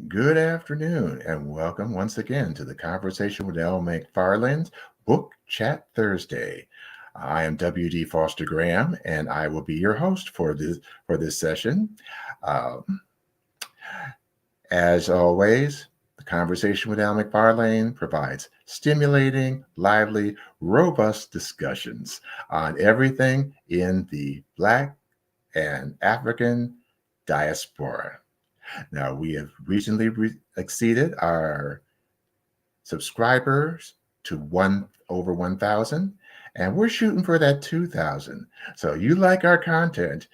Good afternoon, and welcome once again to the Conversation with Al McFarlane's Book Chat Thursday. I am W.D. Foster Graham, and I will be your host for this session. Um, as always, the Conversation with Al McFarlane provides stimulating, lively, robust discussions on everything in the Black and African diaspora. Now, we have recently exceeded our subscribers to over 1,000, and we're shooting for that 2,000. So you like our content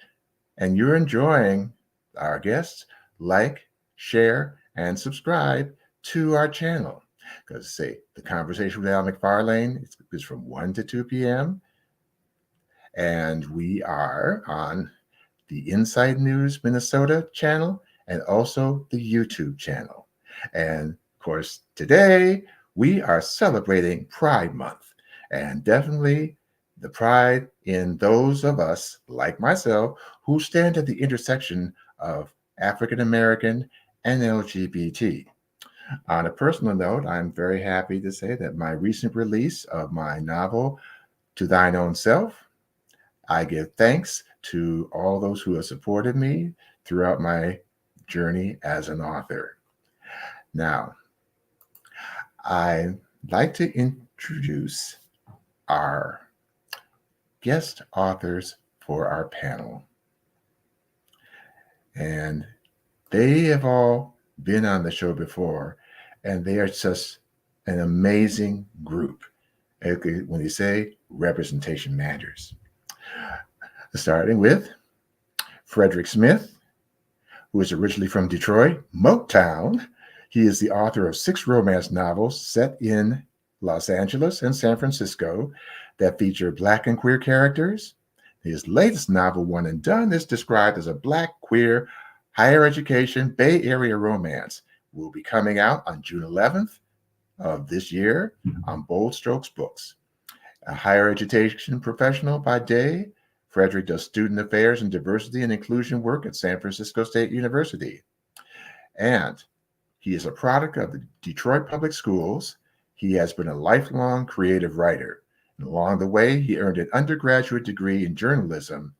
and you're enjoying our guests, like, share, and subscribe to our channel. Because say the Conversation with Al McFarlane is from 1 to 2 p.m. And we are on the Inside News Minnesota channel and also the YouTube channel. And of course, today we are celebrating Pride Month, and definitely the pride in those of us, like myself, who stand at the intersection of African American and LGBT. On a personal note, I'm very happy to say that my recent release of my novel, To Thine Own Self, I give thanks to all those who have supported me throughout my journey as an author. Now, I'd like to introduce our guest authors for our panel. And they have all been on the show before, and they are just an amazing group. When they say representation matters. Starting with Frederick Smith, who is originally from Detroit, Motown. He is the author of 6 romance novels set in Los Angeles and San Francisco that feature Black and queer characters. His latest novel, One and Done, is described as a Black, queer, higher education, Bay Area romance. Will be coming out on June 11th of this year on Bold Strokes Books. A higher education professional by day, Frederick does student affairs and diversity and inclusion work at San Francisco State University. And he is a product of the Detroit Public Schools. He has been a lifelong creative writer. And along the way, he earned an undergraduate degree in journalism,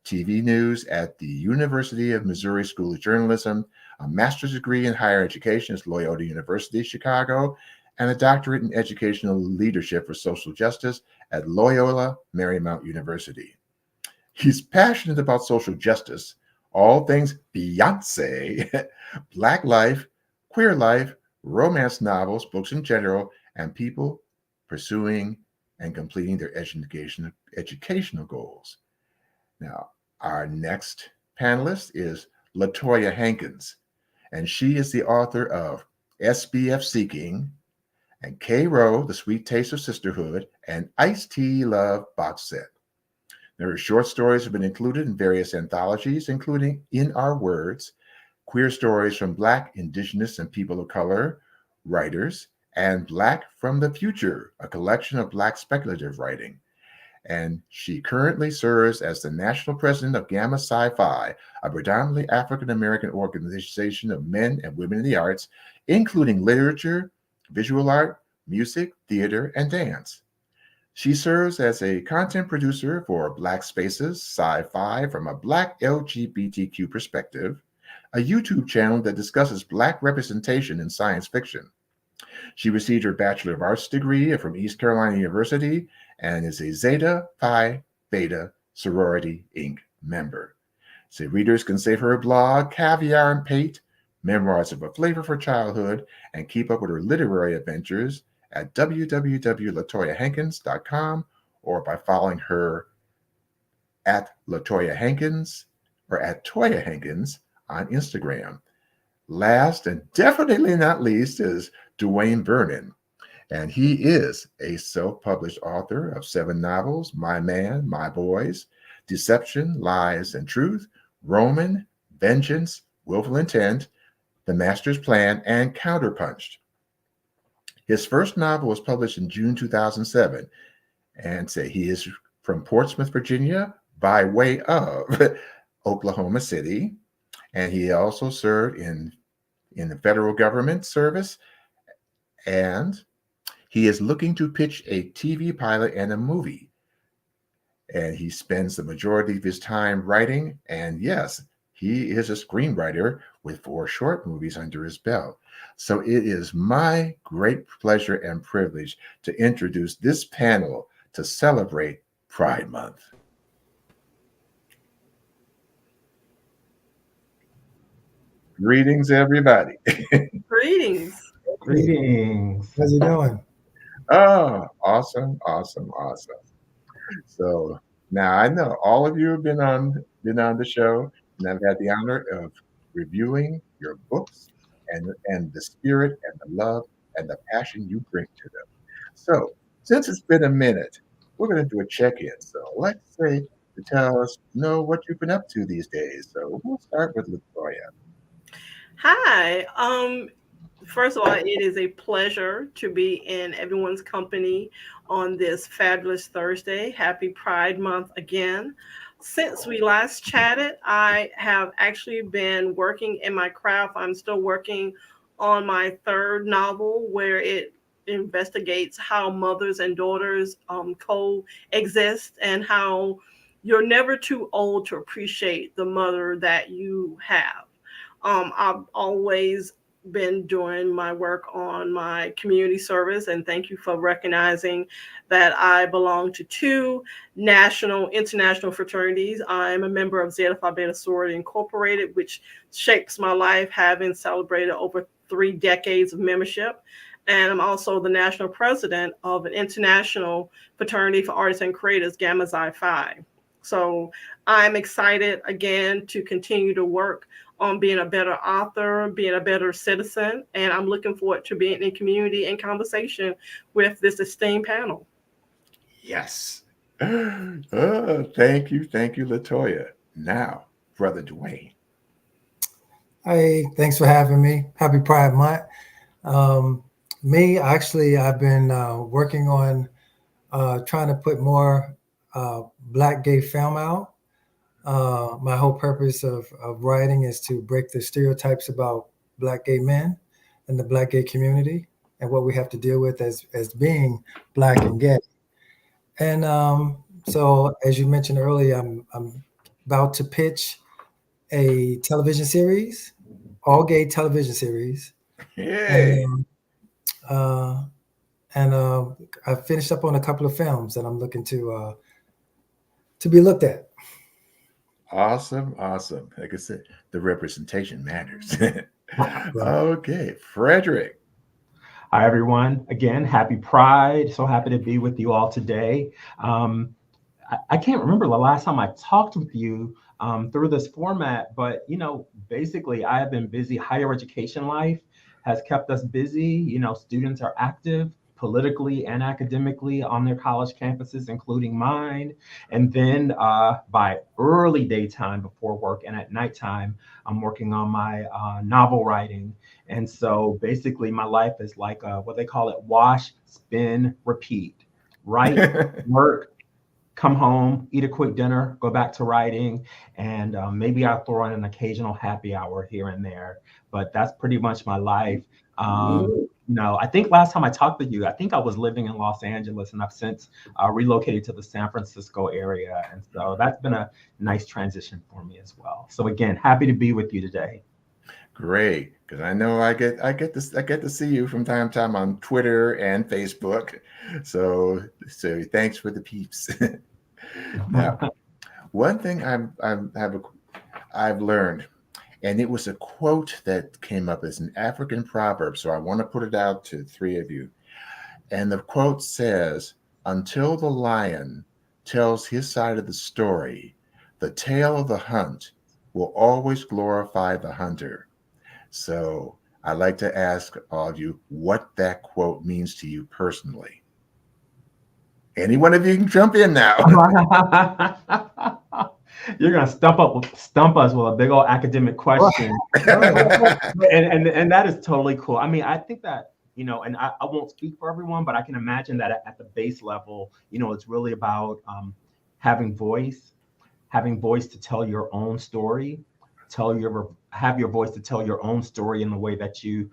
TV news at the University of Missouri School of Journalism, a master's degree in higher education at Loyola University, Chicago, and a doctorate in educational leadership for social justice at Loyola Marymount University. He's passionate about social justice, all things Beyonce, Black life, queer life, romance novels, books in general, and people pursuing and completing their educational goals. Now, our next panelist is LaToya Hankins, and she is the author of SBF Seeking and K-Row, The Sweet Taste of Sisterhood, and Ice-T Love box set. Her short stories have been included in various anthologies, including In Our Words, Queer Stories from Black, Indigenous, and People of Color writers, and Black from the Future, a collection of Black speculative writing. And she currently serves as the national president of Gamma Sci-Fi, a predominantly African-American organization of men and women in the arts, including literature, visual art, music, theater, and dance. She serves as a content producer for Black Spaces Sci-Fi from a Black LGBTQ perspective, a YouTube channel that discusses Black representation in science fiction. She received her Bachelor of Arts degree from East Carolina University and is a Zeta Phi Beta Sorority Inc. member. So readers can save her blog, Caviar and Pate, Memoirs of a Flavor for Childhood, and keep up with her literary adventures at www.latoyahankins.com or by following her at LaToya Hankins or at Toya Hankins on Instagram. Last and definitely not least is Dwayne Vernon, and he is a self-published author of 7 novels, My Man, My Boys, Deception, Lies, and Truth, Roman, Vengeance, Willful Intent, The Master's Plan, and Counterpunched. His first novel was published in June 2007, and he is from Portsmouth, Virginia, by way of Oklahoma City, and he also served in in the federal government service, and he is looking to pitch a TV pilot and a movie. And he spends the majority of his time writing. And yes, he is a screenwriter with 4 short movies under his belt. So it is my great pleasure and privilege to introduce this panel to celebrate Pride Month. Greetings, everybody. Greetings. Greetings. How's it going? Oh, awesome, awesome, awesome. So now I know all of you have been on the show, and I've had the honor of reviewing your books and the spirit and the love and the passion you bring to them. So since it's been a minute, we're going to do a check-in. So let's say to tell us what you've been up to these days. So we'll start with LaToya. Hi. First of all, it is a pleasure to be in everyone's company on this fabulous Thursday. Happy Pride Month again. Since we last chatted, I have actually been working in my craft. I'm still working on my 3rd novel, where it investigates how mothers and daughters coexist, and how you're never too old to appreciate the mother that you have. I've always been doing my work on my community service, and thank you for recognizing that I belong to 2 international fraternities. I'm a member of Zeta Phi Beta Sorority Incorporated, which shapes my life, having celebrated over 3 decades of membership. And I'm also the national president of an international fraternity for artists and creators, Gamma Xi Phi. So I'm excited again to continue to work on being a better author, being a better citizen, and I'm looking forward to being in community and conversation with this esteemed panel. Yes. Thank you, LaToya. Now, Brother Dwayne. Hey, thanks for having me. Happy Pride Month. I've been working on trying to put more Black gay film out. My whole purpose of writing is to break the stereotypes about Black gay men and the Black gay community and what we have to deal with as being Black and gay. And so, as you mentioned earlier, I'm about to pitch a television series, all gay television series. Yay. And I finished up on a couple of films that I'm looking to be looked at. Awesome. Like I said, the representation matters. Okay, Frederick. Hi, everyone. Again, happy Pride. So happy to be with you all today. I can't remember the last time I talked with you through this format, but, basically I have been busy. Higher education life has kept us busy. Students are active politically and academically on their college campuses, including mine. And then by early daytime before work and at nighttime, I'm working on my novel writing. And so basically my life is like what they call it, wash, spin, repeat. Write, work, come home, eat a quick dinner, go back to writing, and maybe I'll throw in an occasional happy hour here and there. But that's pretty much my life. I think last time I talked to you, I think I was living in Los Angeles, and I've since relocated to the San Francisco area. And so that's been a nice transition for me as well. So again, happy to be with you today. Great, because I know I get to see you from time to time on Twitter and Facebook. So thanks for the peeps. Now, one thing I've learned, and it was a quote that came up as an African proverb. So I want to put it out to 3 of you. And the quote says, "Until the lion tells his side of the story, the tale of the hunt will always glorify the hunter." So I'd like to ask all of you what that quote means to you personally. Any one of you can jump in now. You're gonna stump us with a big old academic question, and that is totally cool. I mean, I think that and I won't speak for everyone, but I can imagine that at the base level, it's really about having voice to tell your own story, have your voice to tell your own story in the way that you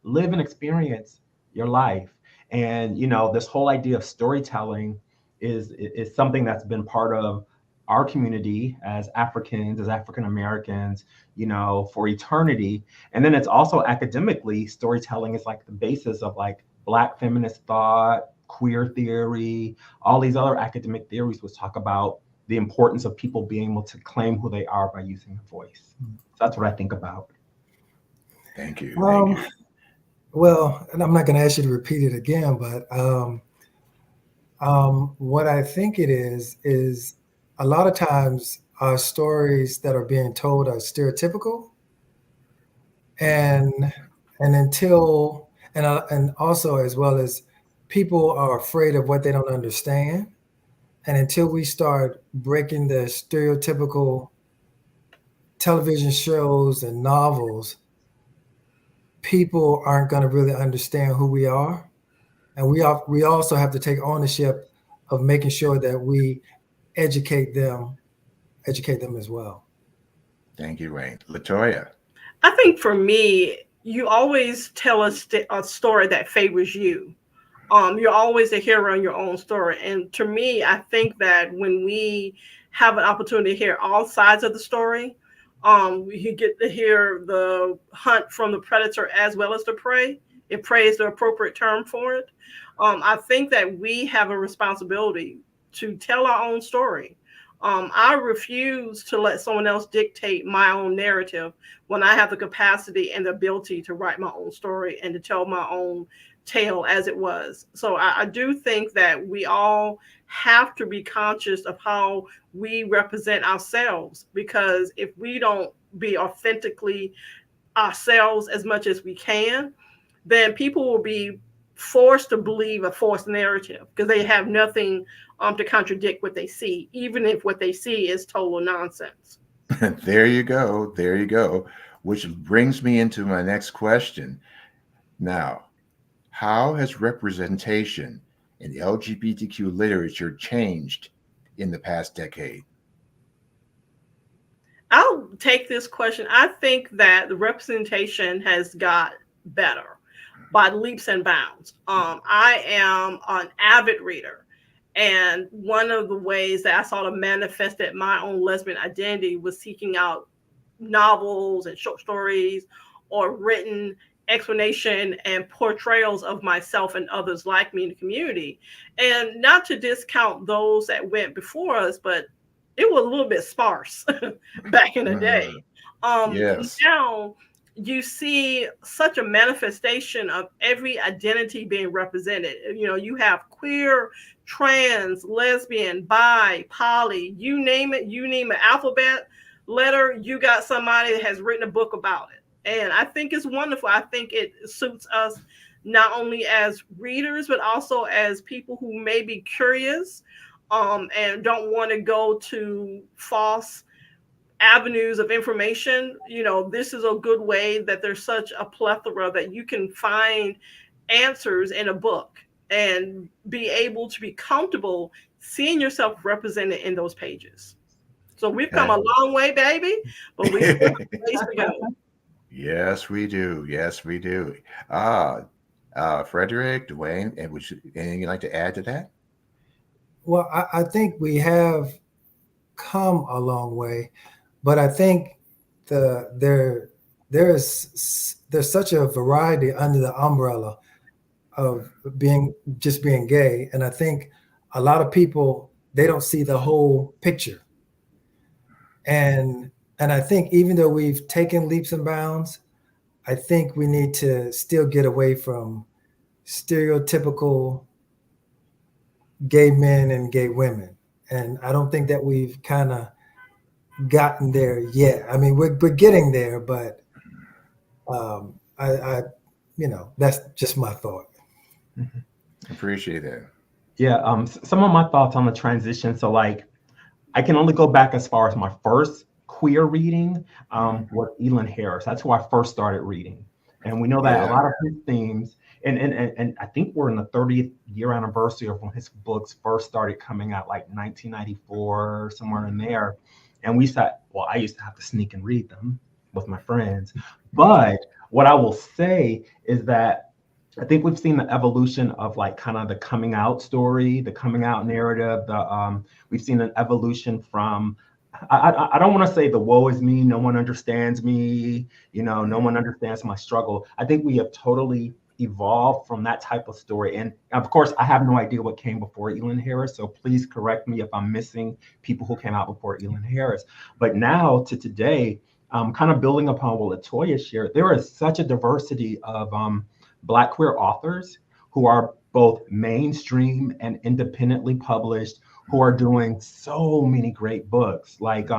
live and experience your life. And, this whole idea of storytelling is something that's been part of our community as Africans, as African Americans, for eternity. And then it's also academically, storytelling is like the basis of like Black feminist thought, queer theory, all these other academic theories which talk about the importance of people being able to claim who they are by using a voice. So that's what I think about. Thank you. Thank you. Well, and I'm not going to ask you to repeat it again, but what I think it is a lot of times our stories that are being told are stereotypical, and also as well as people are afraid of what they don't understand, and until we start breaking the stereotypical television shows and novels, people aren't going to really understand who we are. And we also have to take ownership of making sure that we educate them as well. Thank you, Wayne. LaToya. I think for me, you always tell a story that favors you. You're always a hero in your own story. And to me, I think that when we have an opportunity to hear all sides of the story, you get to hear the hunt from the predator as well as the prey, if prey is the appropriate term for it. I think that we have a responsibility to tell our own story. I refuse to let someone else dictate my own narrative when I have the capacity and the ability to write my own story and to tell my own tale as it was. So I do think that we all have to be conscious of how we represent ourselves, because if we don't be authentically ourselves as much as we can, then people will be forced to believe a false narrative because they have nothing to contradict what they see, even if what they see is total nonsense. There you go. There you go. Which brings me into my next question. Now, how has representation in LGBTQ literature changed in the past decade? I'll take this question. I think that the representation has got better by leaps and bounds. I am an avid reader, and one of the ways that I sort of manifested my own lesbian identity was seeking out novels and short stories or written explanation and portrayals of myself and others like me in the community. And not to discount those that went before us, but it was a little bit sparse back in the day. Yes. Now you see such a manifestation of every identity being represented. You have queer, trans, lesbian, bi, poly, you name it, you name an alphabet letter, you got somebody that has written a book about it. And I think it's wonderful. I think it suits us not only as readers, but also as people who may be curious and don't want to go to false avenues of information. This is a good way that there's such a plethora that you can find answers in a book and be able to be comfortable seeing yourself represented in those pages. So we've come a long way, baby, but we still have a ways to go. Yes, we do. Yes, we do. Frederick, Dwayne, and anything you'd like to add to that? Well, I think we have come a long way, but I think there's such a variety under the umbrella of being gay, and I think a lot of people, they don't see the whole picture. And I think even though we've taken leaps and bounds, I think we need to still get away from stereotypical gay men and gay women. And I don't think that we've kind of gotten there yet. I mean, we're getting there, but I that's just my thought. Appreciate that. Yeah, some of my thoughts on the transition. So like, I can only go back as far as my first queer reading was Elin Harris. That's who I first started reading. And we know that a lot of his themes, and I think we're in the 30th year anniversary of when his books first started coming out, like 1994, somewhere in there. And I used to have to sneak and read them with my friends. But what I will say is that I think we've seen the evolution of like kind of the coming out story, the coming out narrative. We've seen an evolution from, I don't want to say the woe is me, no one understands me, no one understands my struggle. I think we have totally evolved from that type of story. And of course, I have no idea what came before Elin Harris, so please correct me if I'm missing people who came out before Elin Harris. But now to today, kind of building upon what LaToya shared, there is such a diversity of Black queer authors who are both mainstream and independently published, who are doing so many great books. Like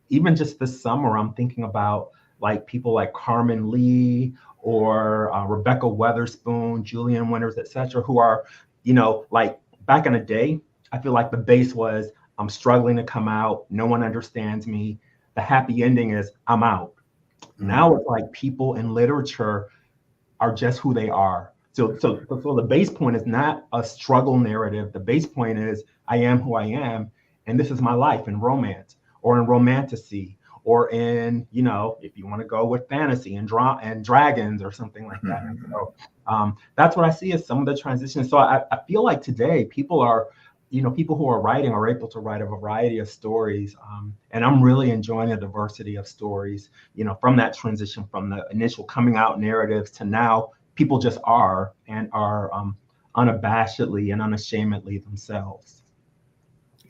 even just this summer, I'm thinking about like people like Carmen Lee or Rebecca Weatherspoon, Julian Winters, etc., who are, like back in the day, I feel like the base was I'm struggling to come out, no one understands me. The happy ending is I'm out. Now it's like people in literature are just who they are. So the base point is not a struggle narrative. The base point is I am who I am, and this is my life in romance or in romantasy or in, if you want to go with fantasy and dragons or something like that. So that's what I see as some of the transitions. So I feel like today people are, people who are writing are able to write a variety of stories. And I'm really enjoying the diversity of stories, from that transition from the initial coming out narratives to now people just are and are unabashedly and unashamedly themselves.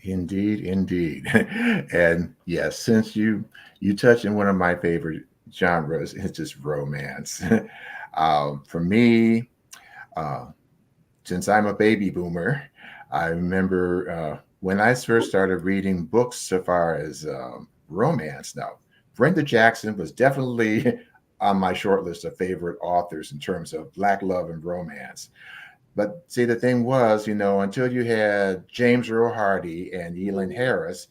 Indeed. And yes, since you touched on one of my favorite genres, it's just romance. For me, since I'm a baby boomer, I remember when I first started reading books so far as romance. Now, Brenda Jackson was definitely on my short list of favorite authors in terms of Black love and romance. But see, the thing was, until you had James Earl Hardy and Elin Harris,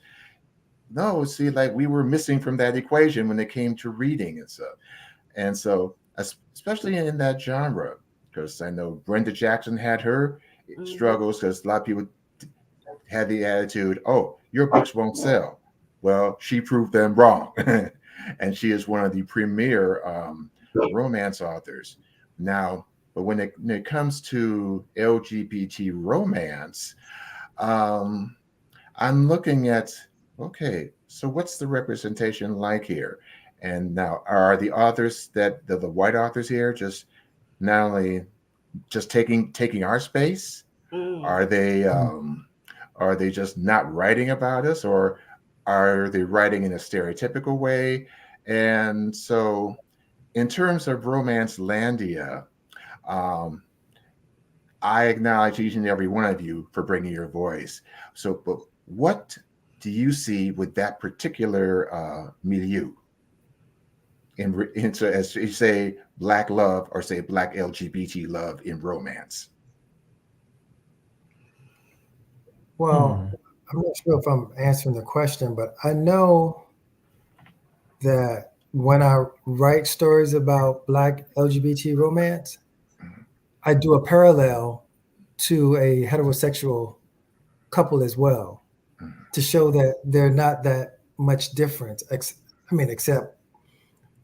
like we were missing from that equation when it came to reading and stuff. And so, especially in that genre, because I know Brenda Jackson had her struggles because a lot of people had the attitude, oh, your books won't sell. Well, she proved them wrong. And she is one of the premier romance authors. Now, but when it comes to LGBT romance, I'm looking at, okay, so what's the representation like here? And now, are the authors the white authors here just not only just taking our space? Are they just not writing about us, or are they writing in a stereotypical way? And so, in terms of Romance Landia, I acknowledge each and every one of you for bringing your voice. So, but what do you see with that particular milieu? So as you say, Black love or say Black LGBT love in romance? Well, I'm not sure if I'm answering the question, but I know that when I write stories about Black LGBT romance, I do a parallel to a heterosexual couple as well, to show that they're not that much different. Except,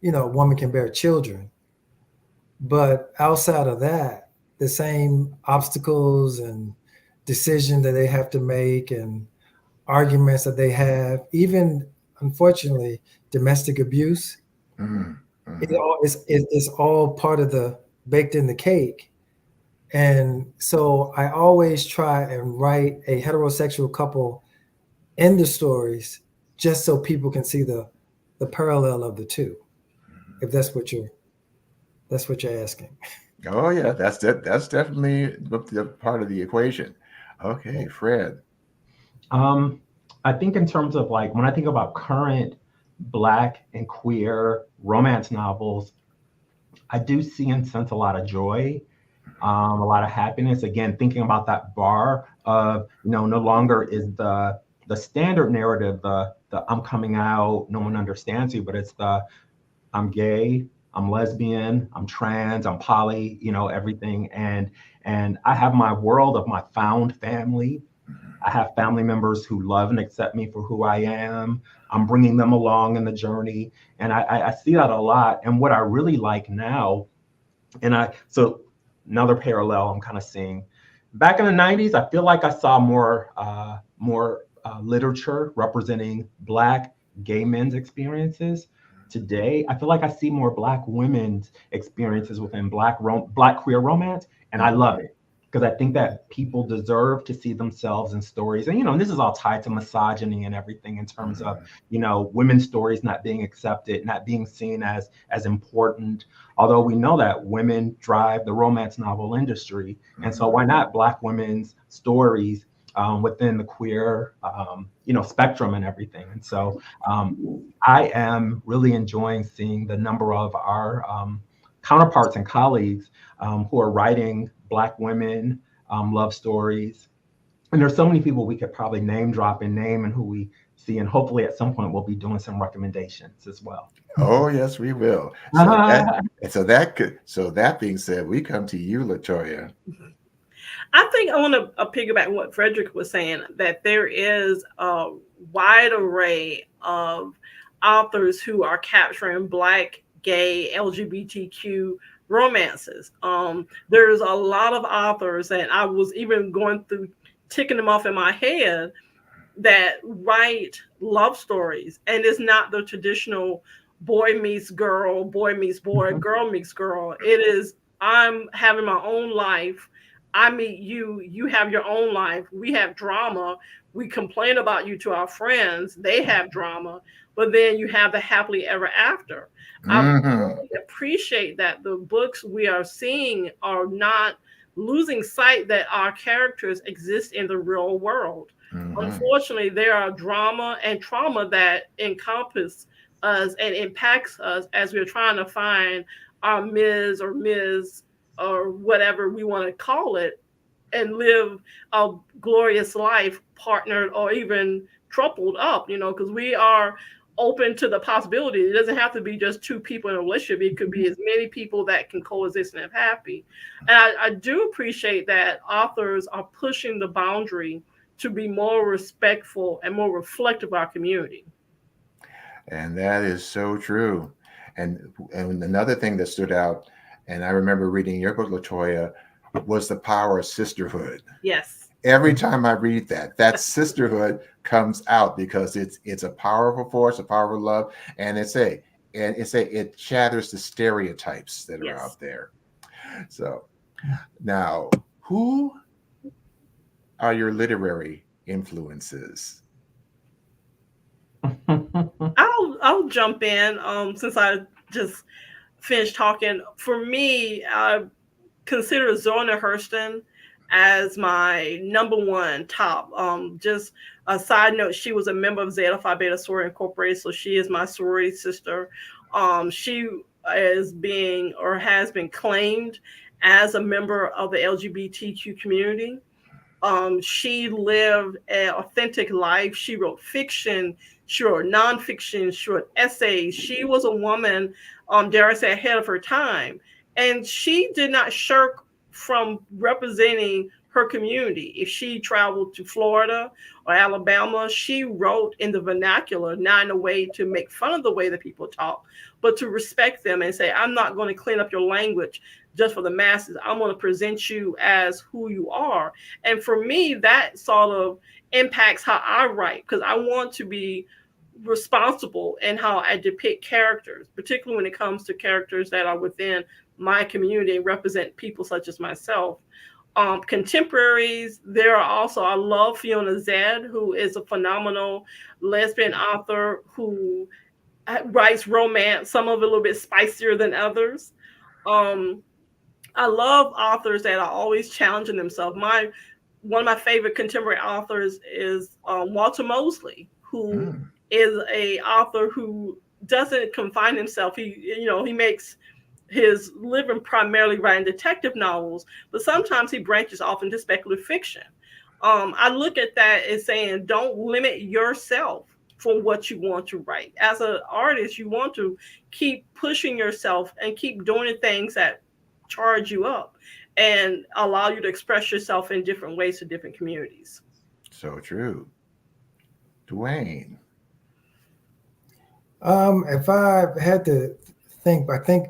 a woman can bear children. But outside of that, the same obstacles and decisions that they have to make and arguments that they have, even unfortunately, domestic abuse, it's all part of the baked in the cake. And so I always try and write a heterosexual couple in the stories just so people can see the parallel of the two, if that's what you're asking. Oh yeah, that's definitely the part of the equation. Okay, Fred. I think in terms of like when I think about current Black and queer romance novels, I do see and sense a lot of joy, a lot of happiness. Again, thinking about that bar of, no longer is the standard narrative, the I'm coming out, no one understands you, but it's the I'm gay, I'm lesbian, I'm trans, I'm poly, everything. And I have my world of my found family. I have family members who love and accept me for who I am. I'm bringing them along in the journey. And I see that a lot. And what I really like now, so another parallel I'm kind of seeing, back in the 90s, I feel like I saw more literature representing Black gay men's experiences. Today, I feel like I see more Black women's experiences within Black queer romance, and I love it, because I think that people deserve to see themselves in stories. And this is all tied to misogyny and everything, in terms of women's stories not being accepted, not being seen as important. Although we know that women drive the romance novel industry, and so why not Black women's stories within the queer spectrum and everything. And so I am really enjoying seeing the number of our counterparts and colleagues who are writing Black women love stories. And there's so many people we could probably name drop and name, and who we see, and hopefully at some point we'll be doing some recommendations as well. Oh yes, we will. So that being said, we come to you, LaToya. I think I want to piggyback on what Frederick was saying, that there is a wide array of authors who are capturing Black, gay, LGBTQ romances. There's a lot of authors, and I was even going through ticking them off in my head, that write love stories, and it's not the traditional boy meets girl, boy meets boy, girl meets girl. It is, I'm having my own life, I meet you, you have your own life, we have drama, we complain about you to our friends, they have drama, but then you have the happily ever after. I really appreciate that the books we are seeing are not losing sight that our characters exist in the real world. Unfortunately, there are drama and trauma that encompass us and impacts us as we're trying to find our Ms. or Ms. or whatever we want to call it, and live a glorious life, partnered or even tripled up, because we are open to the possibility. It doesn't have to be just two people in a relationship. It could be as many people that can coexist and have happy. And I do appreciate that authors are pushing the boundary to be more respectful and more reflective of our community. And that is so true. And another thing that stood out, and I remember reading your book, LaToya, was the power of sisterhood. Yes. Every time I read that sisterhood comes out, because it's a powerful force, a powerful love, and it shatters the stereotypes that are out there. So now, who are your literary influences? I'll jump in since I just finished talking. For me, I consider Zora Hurston as my number one top. Just a side note, she was a member of Zeta Phi Beta Sorority Incorporated, so she is my sorority sister. She is being, or has been, claimed as a member of the LGBTQ community. She lived an authentic life. She wrote fiction, she wrote nonfiction, she wrote essays. She was a woman, dare I say, ahead of her time. And she did not shirk from representing her community. If she traveled to Florida or Alabama, she wrote in the vernacular, not in a way to make fun of the way that people talk, but to respect them and say, I'm not going to clean up your language just for the masses. I'm going to present you as who you are. And for me, that sort of impacts how I write, because I want to be responsible in how I depict characters, particularly when it comes to characters that are within my community and represent people such as myself. Contemporaries, there are also, I love Fiona Zed, who is a phenomenal lesbian author who writes romance, some of it a little bit spicier than others. I love authors that are always challenging themselves. One of my favorite contemporary authors is Walter Mosley, who is a author who doesn't confine himself. He makes his living primarily writing detective novels, but sometimes he branches off into speculative fiction. I look at that as saying, don't limit yourself for what you want to write. As an artist, you want to keep pushing yourself and keep doing the things that charge you up and allow you to express yourself in different ways to different communities. So true. Dwayne. If I had to think, I think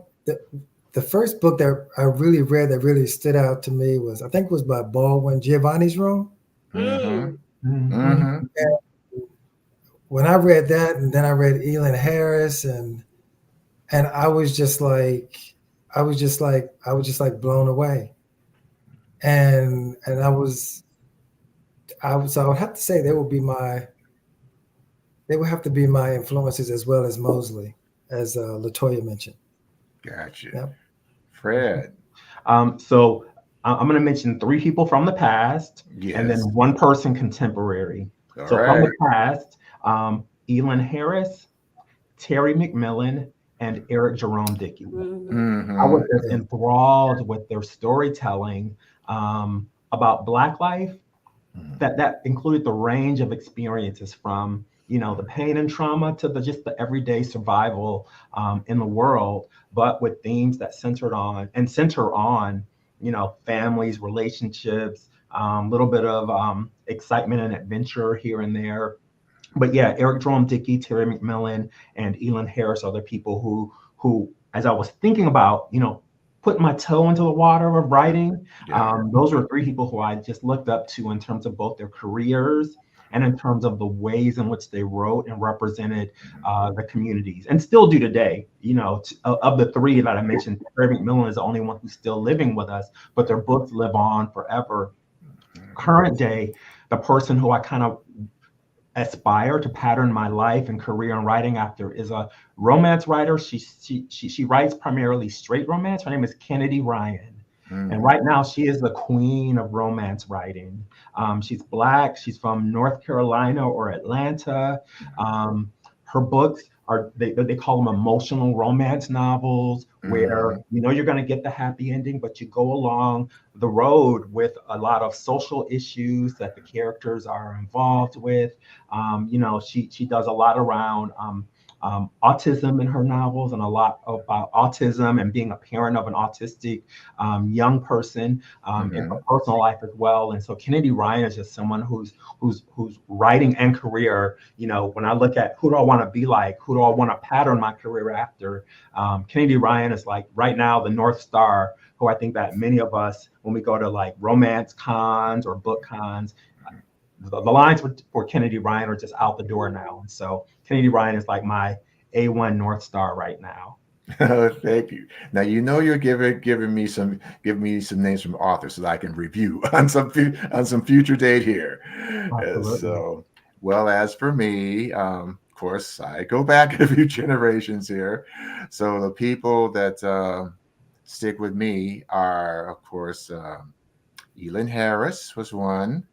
the first book that I really read that really stood out to me was, I think it was by Baldwin, Giovanni's Room. Mm-hmm. Mhm. Mm-hmm. And when I read that, and then I read Elin Harris, and I was just like blown away. And so I would have to say they would have to be my influences as well as Mosley, as LaToya mentioned. Gotcha. Yep. Fred. So I'm going to mention three people from the past and then Yes. one person contemporary. All So from the right. past, Elin Harris, Terry McMillan, and Eric Jerome Dickey. Mhm. I Mm-hmm. was just Yeah. enthralled with their storytelling about Black life that included the range of experiences from the pain and trauma to just the everyday survival in the world, but with themes that center on families, relationships, little bit of excitement and adventure here and there. But yeah, Eric Jerome Dickey, Terry McMillan, and Elin Harris are the people who, as I was thinking about, putting my toe into the water of writing, Yeah. those were three people who I just looked up to in terms of both their careers and in terms of the ways in which they wrote and represented the communities, and still do today. Of the three that I mentioned, Terry McMillan is the only one who's still living with us, but their books live on forever. Current day, the person who I kind of aspire to pattern my life and career in writing after is a romance writer. She writes primarily straight romance. Her name is Kennedy Ryan. And Mm-hmm. right now, she is the queen of romance writing. She's Black. She's from North Carolina or Atlanta. Um, Her books they call them emotional romance novels, where Mm-hmm. you're going to get the happy ending, but you go along the road with a lot of social issues that the characters are involved with. She does a lot around autism in her novels, and a lot about autism and being a parent of an autistic young person in her Mm-hmm. personal life as well. And so Kennedy Ryan is just someone who's writing and career. When I look at who do I want to be like, who do I want to pattern my career after, Kennedy Ryan is like right now the North Star, who I think that many of us, when we go to like romance cons or book cons, the lines for Kennedy Ryan are just out the door now. And so Kennedy Ryan is like my A1 North Star right now. Thank you. Now you're giving me some names from authors so that I can review on on some future date here. Absolutely. So, well, as for me, of course, I go back a few generations here. So the people that stick with me are, of course, Elin Harris was one.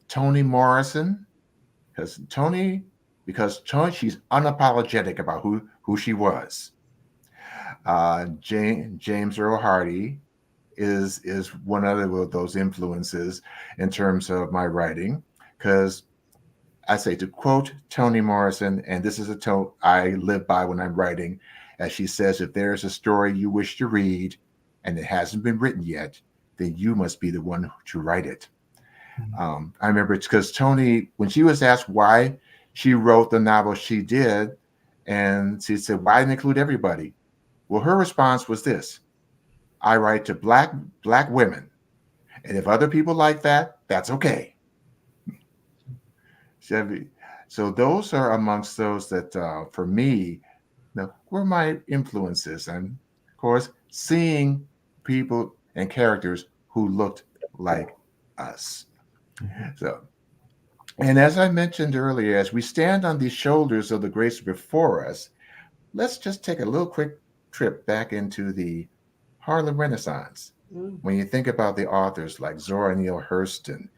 Toni Morrison, because Toni, she's unapologetic about who she was. James Earl Hardy is one of those influences in terms of my writing, because I say, to quote Toni Morrison, and this is a tone I live by when I'm writing, as she says, if there is a story you wish to read and it hasn't been written yet, then you must be the one to write it. I remember it's because Toni, when she was asked why she wrote the novel she did, and she said, why didn't include everybody? Well, her response was this: I write to black women, and if other people like that, that's okay. So those are amongst those that, for me, were my influences, and of course, seeing people and characters who looked like us. So, and as I mentioned earlier, as we stand on the shoulders of the greats before us, let's just take a little quick trip back into the Harlem Renaissance. Mm. When you think about the authors like Zora Neale Hurston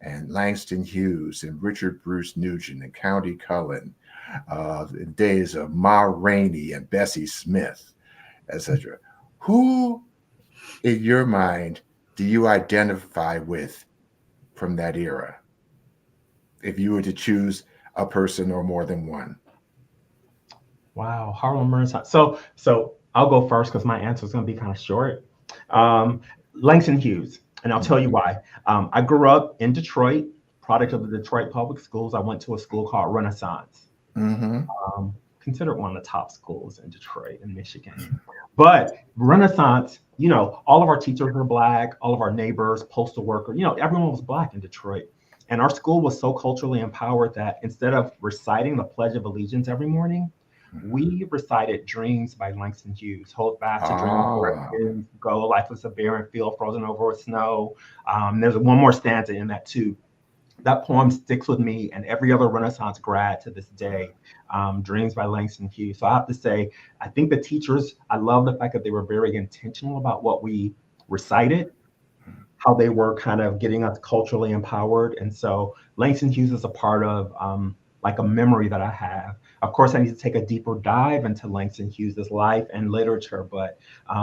and Langston Hughes and Richard Bruce Nugent and County Cullen, the days of Ma Rainey and Bessie Smith, etc. Who, in your mind, do you identify with from that era, if you were to choose a person or more than one? Wow, Harlem Renaissance. So I'll go first because my answer is going to be kind of short. Langston Hughes, and I'll tell you why. I grew up in Detroit, product of the Detroit public schools. I went to a school called Renaissance. Considered one of the top schools in Detroit and Michigan. But Renaissance, all of our teachers were Black, all of our neighbors, postal workers, everyone was Black in Detroit. And our school was so culturally empowered that instead of reciting the Pledge of Allegiance every morning, we recited Dreams by Langston Hughes. Hold fast to dreams, go, life is a barren field frozen over with snow. There's one more stanza in that too. That poem sticks with me and every other Renaissance grad to this day. Dreams by Langston Hughes. So I have to say, I think the teachers, I love the fact that they were very intentional about what we recited, how they were kind of getting us culturally empowered. And so Langston Hughes is a part of like a memory that I have. Of course, I need to take a deeper dive into Langston Hughes' life and literature, but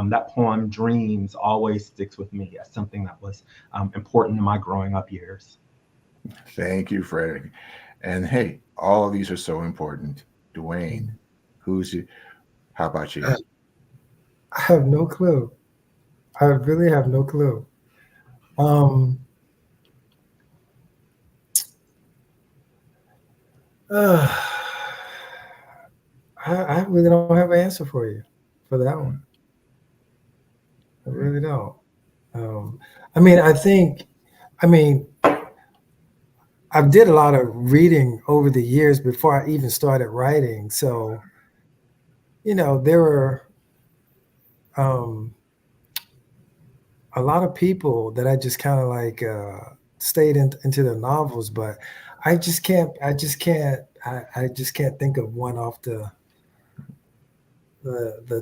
that poem, Dreams, always sticks with me as something that was important in my growing up years. Thank you, Frederick. And hey, all of these are so important. Dwayne, how about you? I have no clue. I really have no clue. I really don't have an answer for you for that one. I really don't. I did a lot of reading over the years before I even started writing. So, there were a lot of people that I just kind of like stayed into the novels, but I just can't think of one off the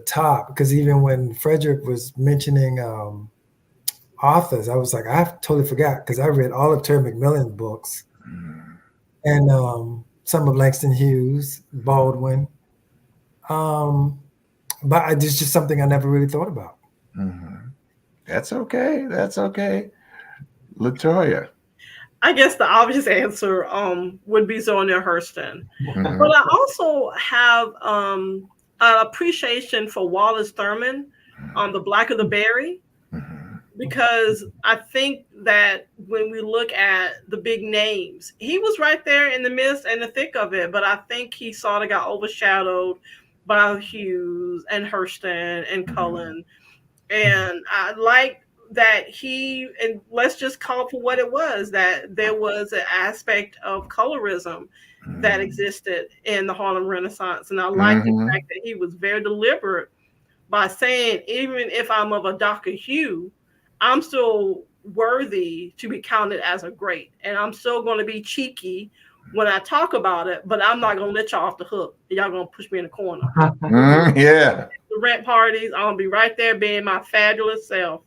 top, because even when Frederick was mentioning authors, I was like, I totally forgot, because I read all of Terry McMillan's books and some of Langston Hughes, Baldwin. But it's just something I never really thought about. That's okay. That's okay. LaToya. I guess the obvious answer would be Zora Hurston. But I also have an appreciation for Wallace Thurman on The Black of the Berry, because I think that when we look at the big names, he was right there in the midst and the thick of it, but I think he sort of got overshadowed by Hughes and Hurston and Cullen. And I like that and let's just call it for what it was, that there was an aspect of colorism that existed in the Harlem Renaissance. And I like the fact that he was very deliberate by saying, even if I'm of a darker hue, I'm still worthy to be counted as a great. And I'm still going to be cheeky when I talk about it, but I'm not going to let y'all off the hook. Y'all going to push me in the corner. Yeah. The rent parties, I'm going to be right there being my fabulous self.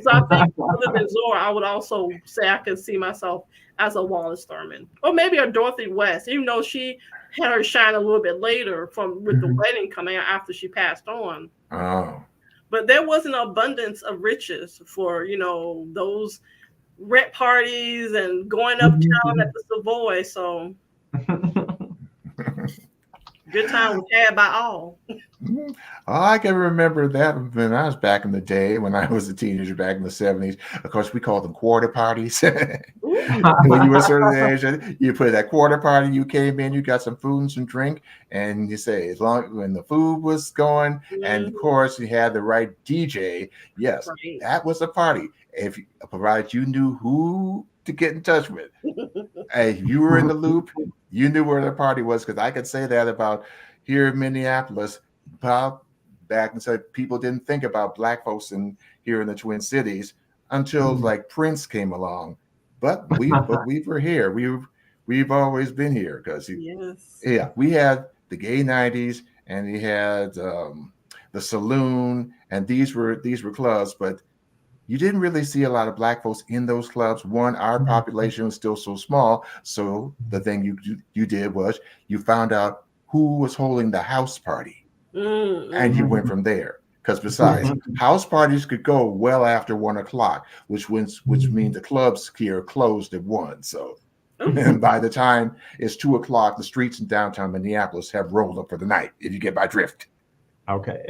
So I think other than Zora, I would also say I can see myself as a Wallace Thurman, or maybe a Dorothy West, even though she had her shine a little bit later with the wedding coming out after she passed on. But there was an abundance of riches for, those rent parties and going uptown at the Savoy. So good time was had by all. I can remember that when I was back in the day, when I was a teenager back in the 70s. Of course, we called them quarter parties. When you were a certain age, you put that quarter party, you came in, you got some food and some drink, and you say, as long when the food was going, and of course you had the right DJ, yes, that was a party. If provided you knew who to get in touch with. If you were in the loop, you knew where the party was, because I could say that about here in Minneapolis. Back and said people didn't think about Black folks here in the Twin Cities until like Prince came along. But we were here. We've always been here, because we had the gay 90s, and we had the saloon, and these were clubs, but you didn't really see a lot of Black folks in those clubs. One, our population was still so small. So the thing you did was you found out who was holding the house party. And you went from there, because besides, house parties could go well after 1 o'clock, which means the clubs here closed at 1. So, and by the time it's 2 o'clock, the streets in downtown Minneapolis have rolled up for the night, if you get my drift. Okay.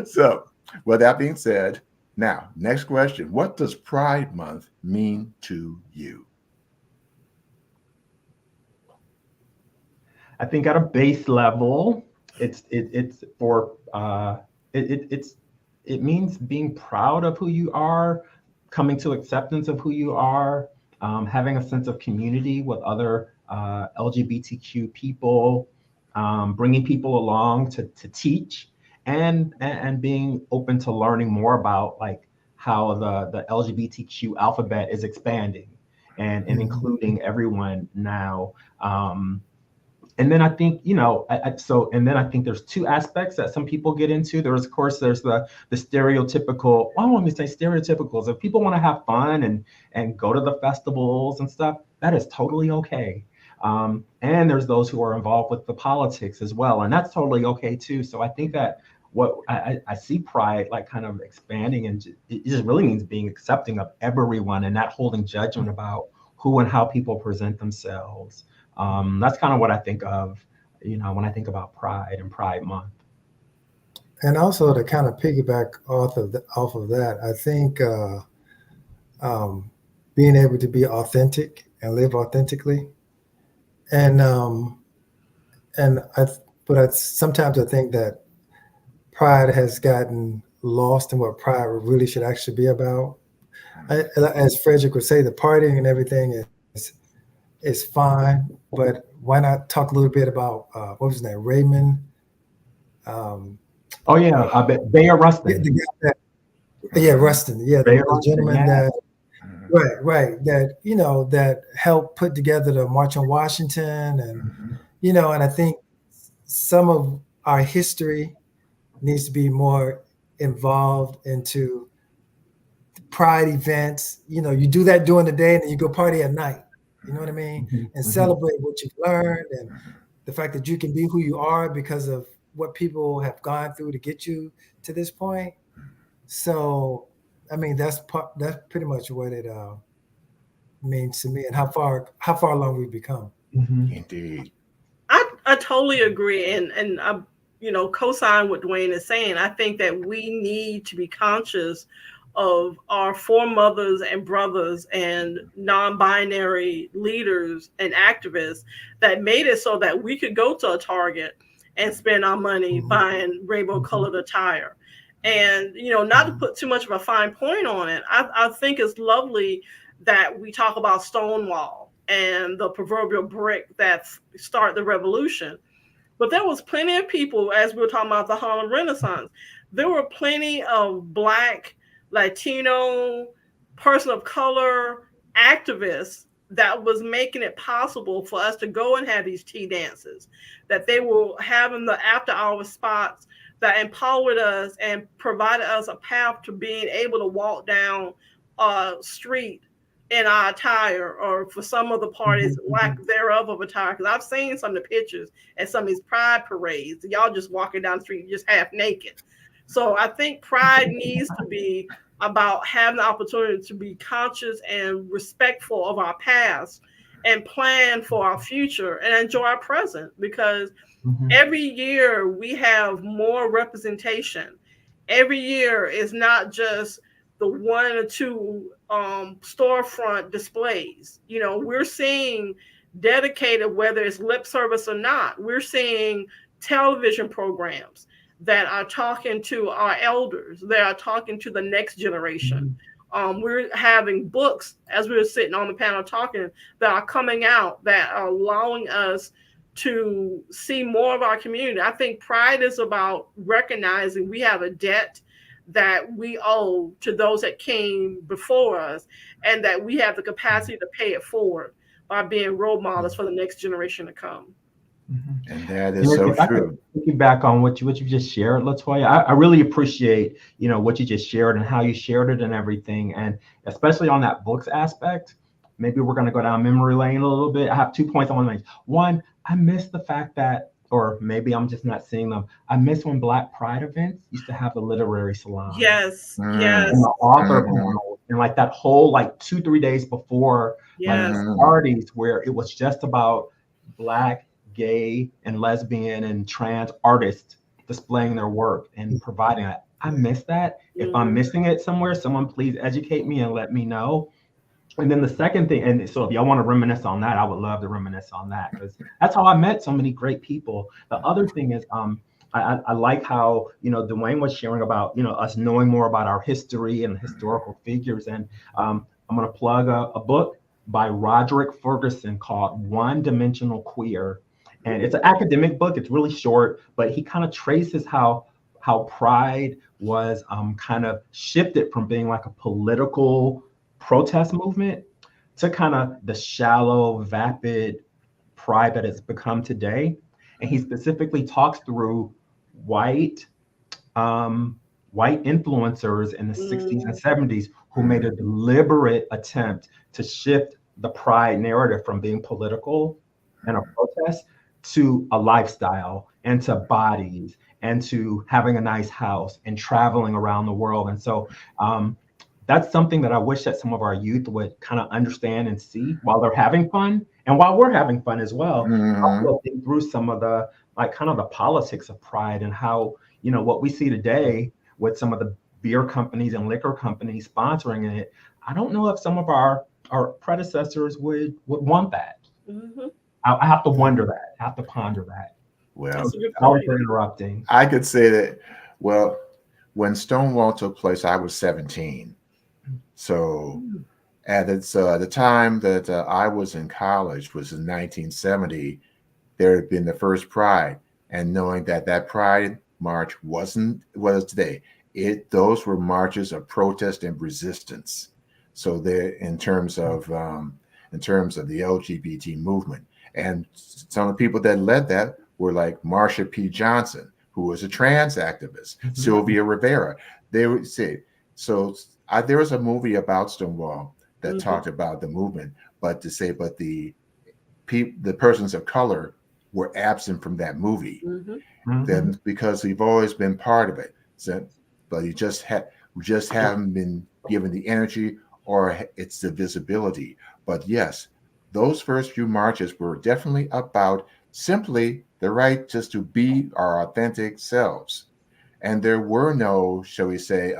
So, with that being said, now, next question. What does Pride Month mean to you? I think at a base level, it's it means being proud of who you are, coming to acceptance of who you are, having a sense of community with other LGBTQ people, bringing people along to teach, and being open to learning more about like how the LGBTQ alphabet is expanding and including everyone now. And then I think, and then I think there's two aspects that some people get into. There's the stereotypical, I don't want to say stereotypicals. If people want to have fun and go to the festivals and stuff, that is totally okay. And there's those who are involved with the politics as well, and that's totally okay too. So I think that what I see Pride like kind of expanding, and it just really means being accepting of everyone and not holding judgment about who and how people present themselves. That's kind of what I think of, when I think about Pride and Pride Month. And also to kind of piggyback off of that, I think being able to be authentic and live authentically, sometimes I think that Pride has gotten lost in what Pride really should actually be about. As Frederick would say, the partying and everything is fine, but why not talk a little bit about what was his name, Raymond? Oh yeah, I bet Bayer Rustin. Rustin. Yeah, the gentleman that right that helped put together the March on Washington, and and I think some of our history needs to be more involved into Pride events. You do that during the day and then you go party at night. You know what I mean? And celebrate what you've learned and the fact that you can be who you are because of what people have gone through to get you to this point. So, I mean, that's pretty much what it means to me, and how far along we've become. Indeed. I totally agree, and I co-sign what Dwayne is saying. I think that we need to be conscious of our foremothers and brothers and non-binary leaders and activists that made it so that we could go to a Target and spend our money buying rainbow colored attire. And, not to put too much of a fine point on it, I think it's lovely that we talk about Stonewall and the proverbial brick that started the revolution. But there was plenty of people, as we were talking about the Harlem Renaissance, there were plenty of Black, Latino, person of color activists that was making it possible for us to go and have these tea dances, that they were having the after hour spots that empowered us and provided us a path to being able to walk down a street in our attire, or for some of the parties, lack thereof of attire. Because I've seen some of the pictures at some of these Pride parades. Y'all just walking down the street just half naked. So I think Pride needs to be about having the opportunity to be conscious and respectful of our past and plan for our future and enjoy our present, because every year we have more representation. Every year is not just the one or two storefront displays. We're seeing dedicated, whether it's lip service or not, we're seeing television programs that are talking to our elders, that are talking to the next generation. We're having books, as we were sitting on the panel talking, that are coming out that are allowing us to see more of our community. I think Pride is about recognizing we have a debt that we owe to those that came before us, and that we have the capacity to pay it forward by being role models for the next generation to come. And that is so true. Thinking back on what you just shared, LaToya, I really appreciate what you just shared and how you shared it and everything, and especially on that books aspect. Maybe we're going to go down memory lane a little bit. I have 2 points I want to make. One, I miss the fact that, or maybe I'm just not seeing them, I miss when Black Pride events used to have the literary salon. Yes. And the author panel, and like that whole 2-3 days before parties where it was just about Black, gay, and lesbian and trans artists displaying their work and providing that. I miss that. If I'm missing it somewhere, someone please educate me and let me know. And then the second thing, and so if y'all want to reminisce on that, I would love to reminisce on that, because that's how I met so many great people. The other thing is, I like how, Dwayne was sharing about, us knowing more about our history and historical figures. And I'm going to plug a book by Roderick Ferguson called One Dimensional Queer. And it's an academic book. It's really short, but he kind of traces how Pride was kind of shifted from being like a political protest movement to kind of the shallow, vapid Pride that it's become today. And he specifically talks through white influencers in the 60s and 70s who made a deliberate attempt to shift the Pride narrative from being political and a protest to a lifestyle and to bodies and to having a nice house and traveling around the world. And so that's something that I wish that some of our youth would kind of understand and see while they're having fun and while we're having fun as well. Also think through some of the kind of the politics of Pride and how, what we see today with some of the beer companies and liquor companies sponsoring it. I don't know if some of our predecessors would want that. I have to wonder that. I have to ponder that. Well, sorry for interrupting. I could say that, well, when Stonewall took place, I was 17. So at the time that I was in college was in 1970, there had been the first Pride. And knowing that Pride march wasn't what it is today, those were marches of protest and resistance. So there, in terms of the LGBT movement, and some of the people that led that were like Marsha P. Johnson, who was a trans activist, Sylvia Rivera. They would say, so there was a movie about Stonewall that talked about the movement, but the persons of color were absent from that movie. Then because we've always been part of it, but we just haven't been given the energy or it's the visibility. But yes, those first few marches were definitely about simply the right just to be our authentic selves. And there were no, shall we say,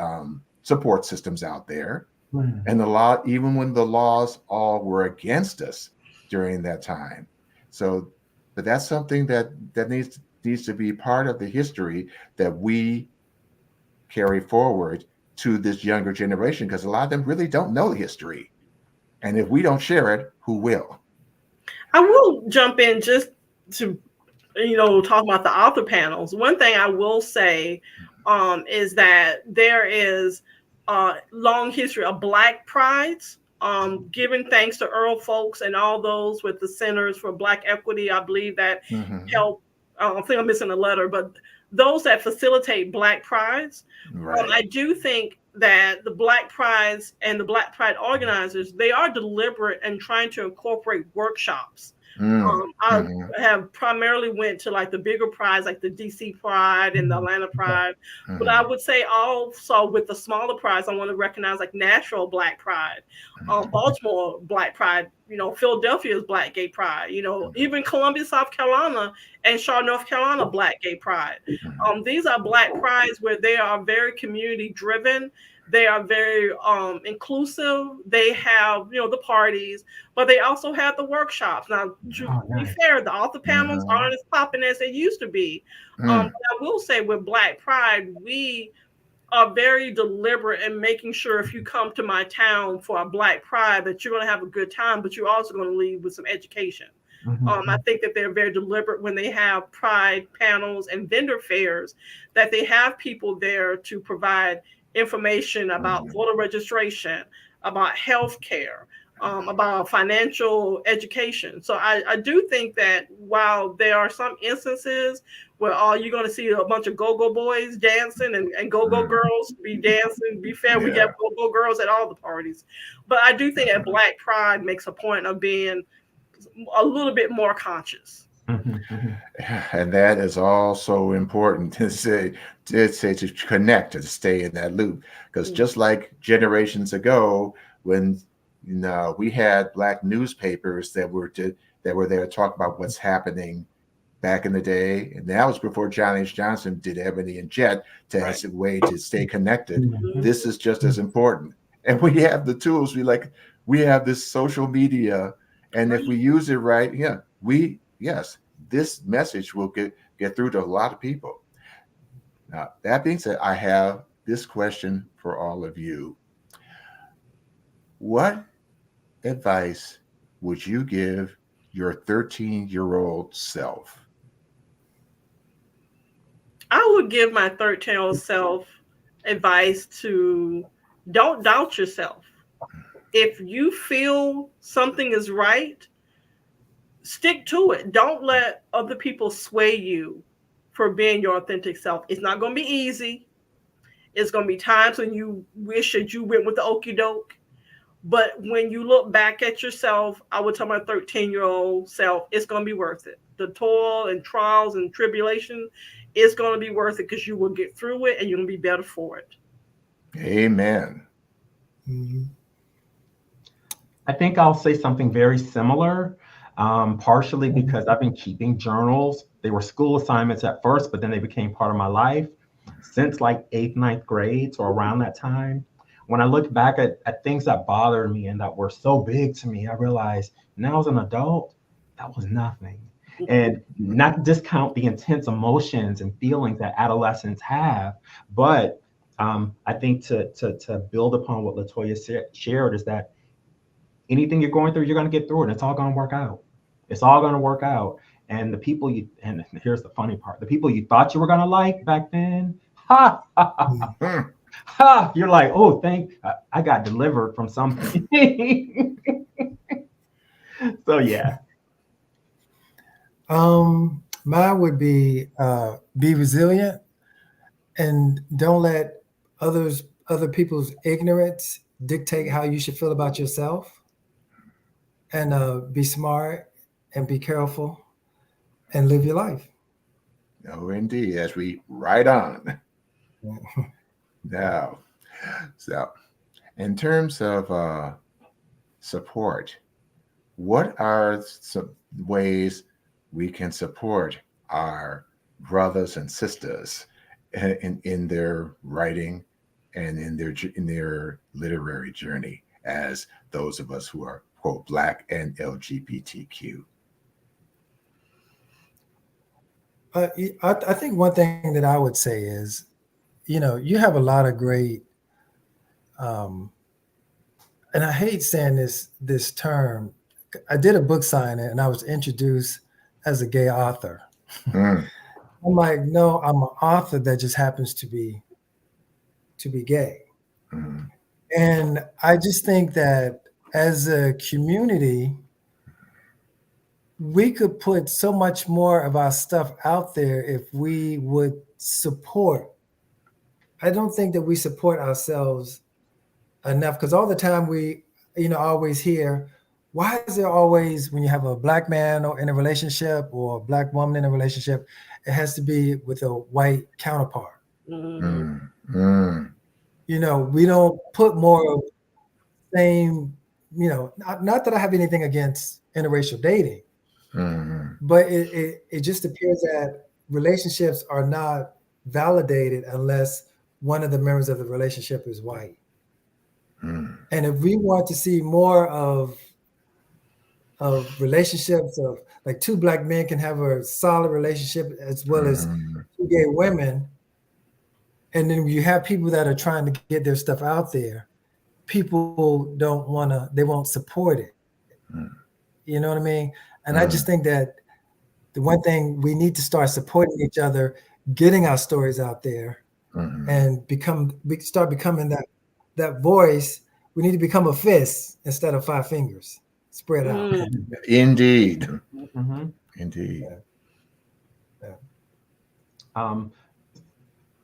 support systems out there. And even when the laws all were against us during that time. So, but that's something that needs to be part of the history that we carry forward to this younger generation, because a lot of them really don't know history. And if we don't share it, who will? I will jump in just to, talk about the author panels. One thing I will say is that there is a long history of Black prides, giving thanks to Earl Folks and all those with the Centers for Black Equity. I believe that help. I think I'm missing a letter, but those that facilitate Black prides. Right. I do think that the Black prides and the Black Pride organizers, they are deliberate in trying to incorporate workshops. I have primarily went to like the bigger prides, like the DC Pride and the Atlanta Pride. But I would say also with the smaller prides, I want to recognize like Nashville Black Pride, Baltimore Black Pride, Philadelphia's Black Gay Pride, even Columbia, South Carolina and Charlotte, North Carolina Black Gay Pride. These are Black prides where they are very community driven. They are very inclusive. They have, the parties, but they also have the workshops. Now, to be fair, the author panels aren't as popping as they used to be. But I will say with Black Pride, we are very deliberate in making sure if you come to my town for a Black Pride that you're going to have a good time, but you're also going to leave with some education. I think that they're very deliberate when they have Pride panels and vendor fairs, that they have people there to provide information about voter registration, about health care, about financial education. So I do think that while there are some instances where you're going to see a bunch of go-go boys dancing and go-go girls be dancing, be fair, we have go-go girls at all the parties. But I do think that Black Pride makes a point of being a little bit more conscious. And that is also important to say to connect, to stay in that loop, because just like generations ago, when we had Black newspapers that were there to talk about what's happening back in the day, and that was before John H. Johnson did Ebony and Jet as a way to stay connected. This is just as important, and we have the tools. we have this social media, and if we use it right, this message will get through to a lot of people. Now, that being said, I have this question for all of you. What advice would you give your 13-year-old self? I would give my 13-year-old self advice to don't doubt yourself. If you feel something is right, stick to it. Don't let other people sway you for being your authentic self. It's not going to be easy. It's going to be times when you wish that you went with the okie doke. But when you look back at yourself, I would tell my 13-year-old self, it's going to be worth it. The toil and trials and tribulation is going to be worth it because you will get through it and you're going to be better for it. Amen. Mm-hmm. I think I'll say something very similar, partially because I've been keeping journals. They were school assignments at first, but then they became part of my life since like 8th, 9th grade, so around that time. When I look back at things that bothered me and that were so big to me, I realized now as an adult, that was nothing. And not to discount the intense emotions and feelings that adolescents have, but I think to build upon what LaToya shared is that anything you're going through, you're going to get through it. It's all going to work out. It's all going to work out. And and here's the funny part, the people you thought you were going to like back then, you're like, oh, I got delivered from something. So, yeah. Mine would be resilient and don't let other people's ignorance dictate how you should feel about yourself, and be smart and be careful and live your life. Oh, indeed, as we ride on. Now, so in terms of support, what are some ways we can support our brothers and sisters in their writing and in their literary journey as those of us who are, quote, Black and LGBTQ? I think one thing that I would say is, you have a lot of great, and I hate saying this term. I did a book signing and I was introduced as a gay author. I'm like, no, I'm an author that just happens to be gay. And I just think that as a community, we could put so much more of our stuff out there if we would support. I don't think that we support ourselves enough, because all the time we, always hear, why is there always, when you have a Black man or in a relationship or a Black woman in a relationship, it has to be with a white counterpart? We don't put more of the same, not that I have anything against interracial dating, but it just appears that relationships are not validated unless one of the members of the relationship is white. And if we want to see more of relationships of like two Black men can have a solid relationship as well as two gay women, and then you have people that are trying to get their stuff out there, people they won't support it. You know what I mean? And I just think that the one thing we need to start supporting each other, getting our stories out there, and start becoming that voice. We need to become a fist instead of 5 fingers spread out. Indeed. Indeed. Yeah.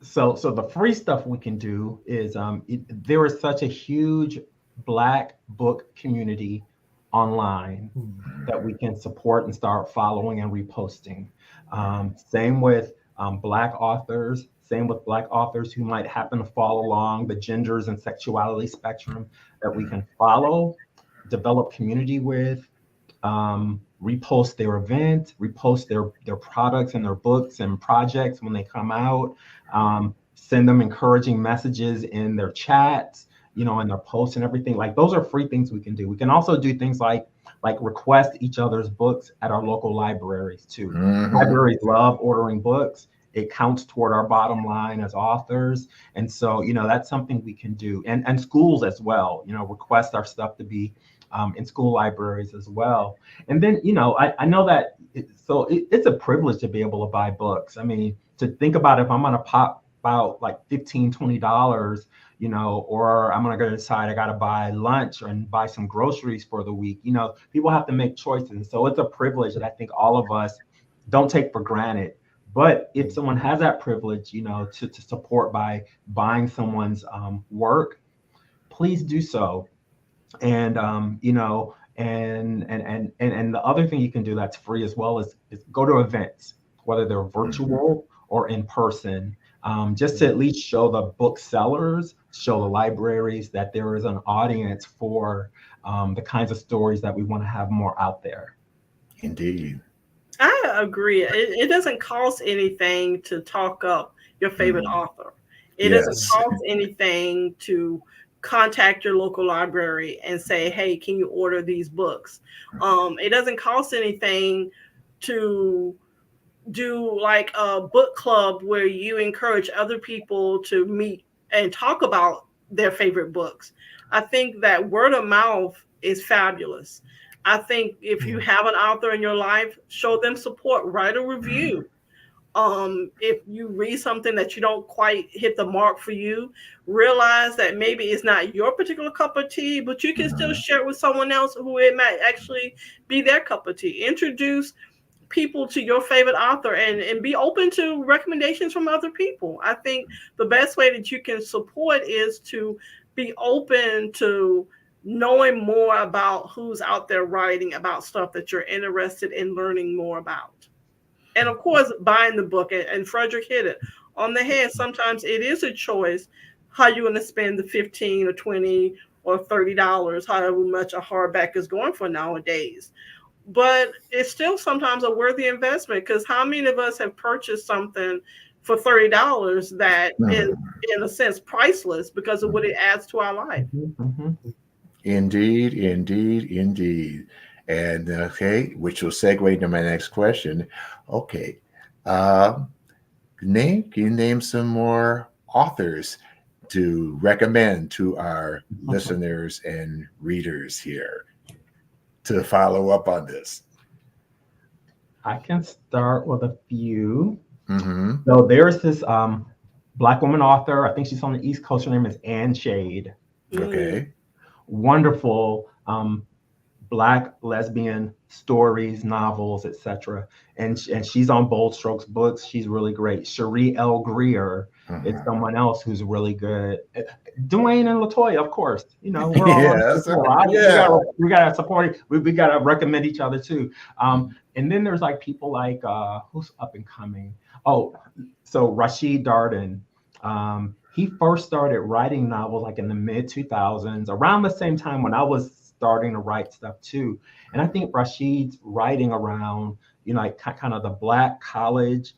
So the free stuff we can do is there is such a huge Black book community online that we can support and start following and reposting. Same with Black authors, same with Black authors who might happen to fall along the genders and sexuality spectrum that we can follow, develop community with, repost their event, repost their products and their books and projects when they come out, send them encouraging messages in their chats, in their posts and everything. Like those are free things we can do. We can also do things like request each other's books at our local libraries too. Libraries love ordering books. It counts toward our bottom line as authors. And so, that's something we can do. And schools as well, request our stuff to be in school libraries as well. And then, I know that it's a privilege to be able to buy books. I mean, to think about if I'm going to pop out like $15, $20, or I'm going to go decide I got to buy lunch and buy some groceries for the week. People have to make choices. So it's a privilege that I think all of us don't take for granted. But if someone has that privilege, to support by buying someone's work, please do so. And and the other thing you can do that's free as well is go to events, whether they're virtual or in person, just to at least show the booksellers, show the libraries that there is an audience for the kinds of stories that we want to have more out there. Indeed. I agree. It doesn't cost anything to talk up your favorite author. It doesn't cost anything to contact your local library and say, hey, can you order these books? It doesn't cost anything to do like a book club where you encourage other people to meet and talk about their favorite books. I think that word of mouth is fabulous. I think if you have an author in your life, show them support, write a review. If you read something that you don't quite hit the mark for you, realize that maybe it's not your particular cup of tea, but you can still share it with someone else who it might actually be their cup of tea. Introduce people to your favorite author and be open to recommendations from other people. I think the best way that you can support is to be open to knowing more about who's out there writing about stuff that you're interested in learning more about. And of course, buying the book, and Frederick hit it on the head. Sometimes it is a choice how you're going to spend the $15 or $20 or $30, however much a hardback is going for nowadays. But it's still sometimes a worthy investment, because how many of us have purchased something for $30 that is, in a sense, priceless because of what it adds to our life? Indeed, indeed, indeed. And okay, which will segue into my next question. Okay, can you name some more authors to recommend to our listeners and readers here to follow up on this? I can start with a few. So there's this Black woman author. I think she's on the East Coast. Her name is Ann Shade. Okay. Wonderful Black lesbian stories, novels, etc. And she's on Bold Strokes Books. She's really great. Cherie L. Greer is someone else who's really good. Dwayne and LaToya, of course. We're all we gotta support. We gotta recommend each other too. And then there's like people like who's up and coming. Oh, so Rashid Darden. He first started writing novels like in the mid 2000s, around the same time when I was starting to write stuff too. And I think Rashid's writing around, like kind of the Black college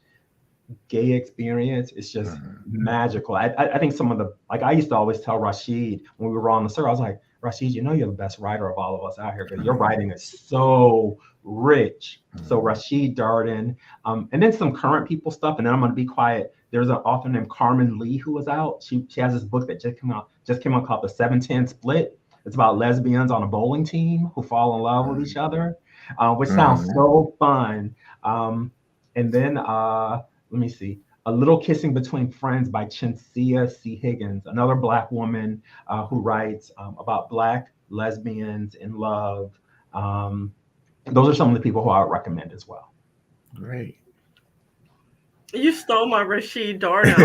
gay experience is just magical. I think some of the, like I used to always tell Rashid when we were on the circuit, I was like, Rashid, you're the best writer of all of us out here because your writing is so rich. So Rashid Darden, and then some current people stuff, and then I'm going to be quiet. There's an author named Carmen Lee who was out. She has this book that just came out called The 710 Split. It's about lesbians on a bowling team who fall in love with each other, which sounds so fun. And then let me see, A Little Kissing Between Friends by Chinsia C. Higgins, another Black woman who writes about Black lesbians in love. Those are some of the people who I would recommend as well. Great. You stole my Rashid Darden.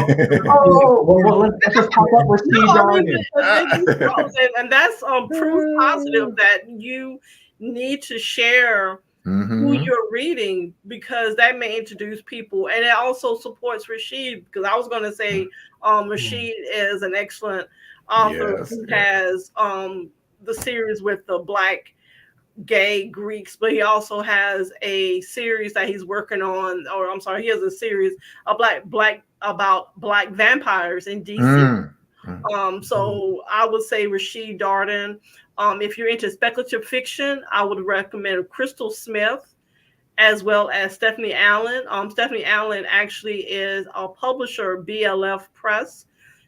Well, let's just talk about Rashid Darden. And that's proof positive that you need to share who you're reading, because that may introduce people, and it also supports Rashid, because I was going to say Rashid is an excellent author who has the series with the Black gay Greeks, but he also has a series that he's working on, he has a series about Black vampires in DC. So I would say Rashid Darden. If you're into speculative fiction, I would recommend Crystal Smith, as well as Stephanie Allen. Stephanie Allen actually is a publisher, BLF Press.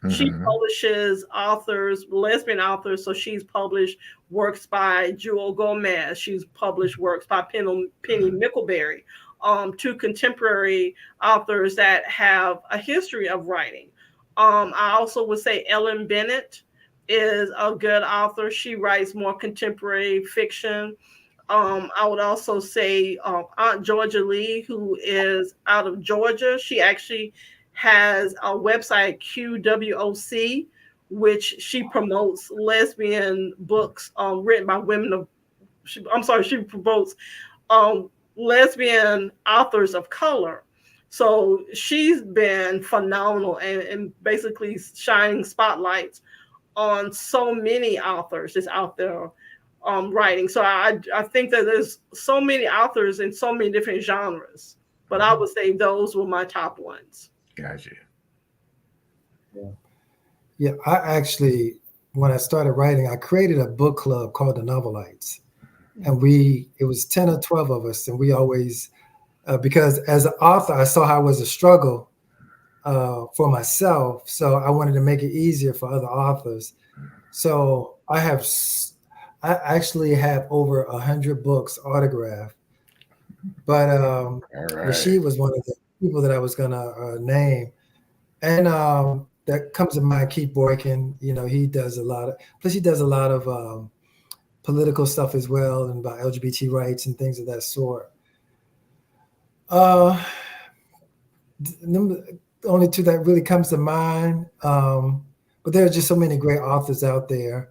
She publishes authors, lesbian authors. So she's published works by Jewel Gomez. She's published works by Penny Mickleberry. Two contemporary authors that have a history of writing. I also would say Ellen Bennett is a good author. She writes more contemporary fiction. I would also say Aunt Georgia Lee, who is out of Georgia. She actually has a website, QWOC, which she promotes lesbian books written by women of, she promotes lesbian authors of color. So she's been phenomenal and basically shining spotlights on so many authors that's out there writing. So I think that there's so many authors in so many different genres, but I would say those were my top ones. Gotcha. Yeah, I actually, when I started writing, I created a book club called the Novelites. And it was 10 or 12 of us. And we always, because as an author, I saw how it was a struggle for myself. So I wanted to make it easier for other authors. So I actually have over 100 books autographed. But Rashid was one of the people that I was going to name. And that comes to mind, Keith Boykin. He does a lot of political stuff as well, and about LGBT rights and things of that sort. The only two that really comes to mind, but there are just so many great authors out there.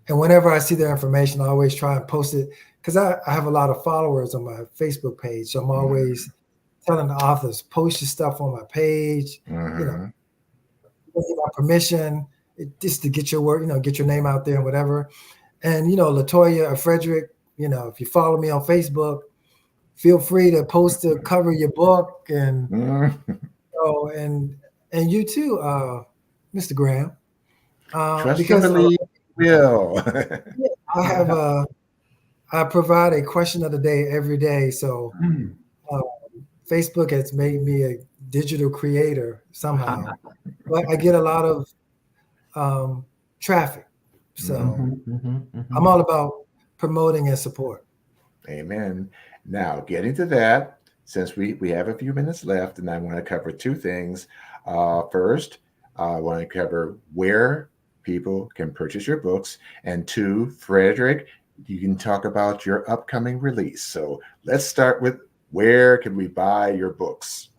And whenever I see their information, I always try and post it because I have a lot of followers on my Facebook page. So I'm always telling the authors, post your stuff on my page, my permission, just to get your work, get your name out there and whatever. And, LaToya or Frederick, if you follow me on Facebook, feel free to post to cover your book and, and you too, Mr. Graham. Because will. I provide a question of the day every day. So Facebook has made me a digital creator somehow, but I get a lot of traffic. So I'm all about promoting and support. Amen. Now, getting to that, since we have a few minutes left, and I want to cover two things. First, I want to cover where people can purchase your books. And two, Frederick, you can talk about your upcoming release. So let's start with where can we buy your books?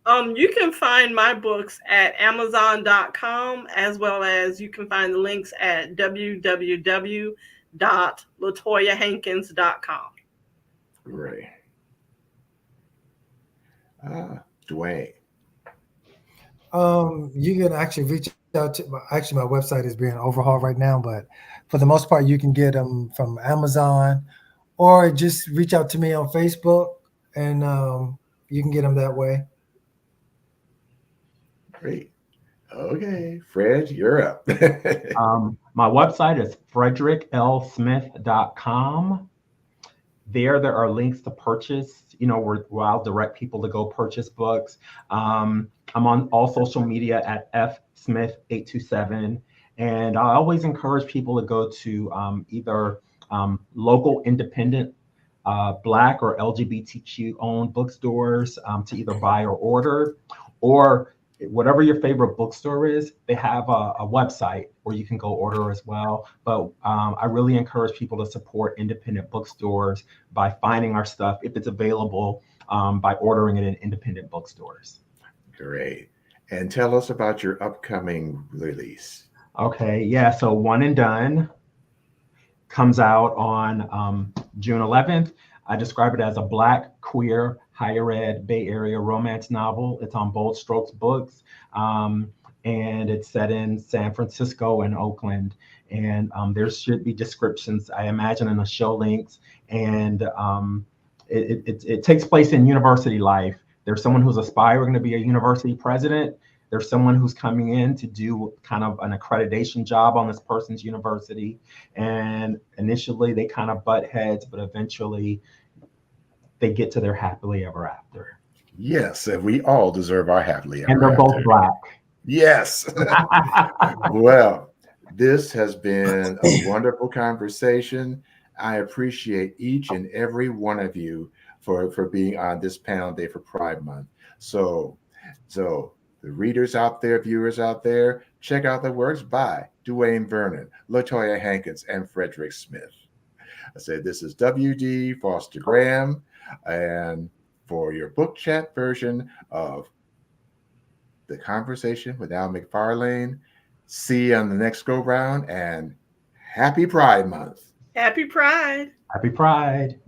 You can find my books at Amazon.com, as well as you can find the links at www.LaToyaHankins.com. Great. Dwayne. You can actually reach out to, actually my website is being overhauled right now, but for the most part, you can get them from Amazon or just reach out to me on Facebook and you can get them that way. Great. Okay, Fred, you're up. My website is frederickLsmith.com. There are links to purchase, where I'll direct people to go purchase books. I'm on all social media at fsmith827. And I always encourage people to go to either local independent Black or LGBTQ owned bookstores to either buy or order, or whatever your favorite bookstore is, they have a website where you can go order as well. But I really encourage people to support independent bookstores by finding our stuff, if it's available, by ordering it in independent bookstores. Great. And tell us about your upcoming release. Okay, yeah, so One and Done comes out on June 11th. I describe it as a Black, queer, higher ed Bay Area romance novel. It's on Bold Strokes Books, and it's set in San Francisco and Oakland. And there should be descriptions, I imagine, in the show links. And it takes place in university life. There's someone who's aspiring to be a university president. there's someone who's coming in to do kind of an accreditation job on this person's university. And initially they kind of butt heads, but eventually they get to their happily ever after. Yes, and we all deserve our happily ever And they're after. both Black. Yes. Well, this has been a wonderful conversation. I appreciate each and every one of you for being on this panel day for Pride Month. So the readers out there, viewers out there, check out the works by Dwayne Vernon, LaToya Hankins, and Frederick Smith. I said this is W.D. Foster Graham, and for your book chat version of The Conversation with Al McFarlane. See you on the next go round, and happy Pride Month. Happy Pride. Happy Pride.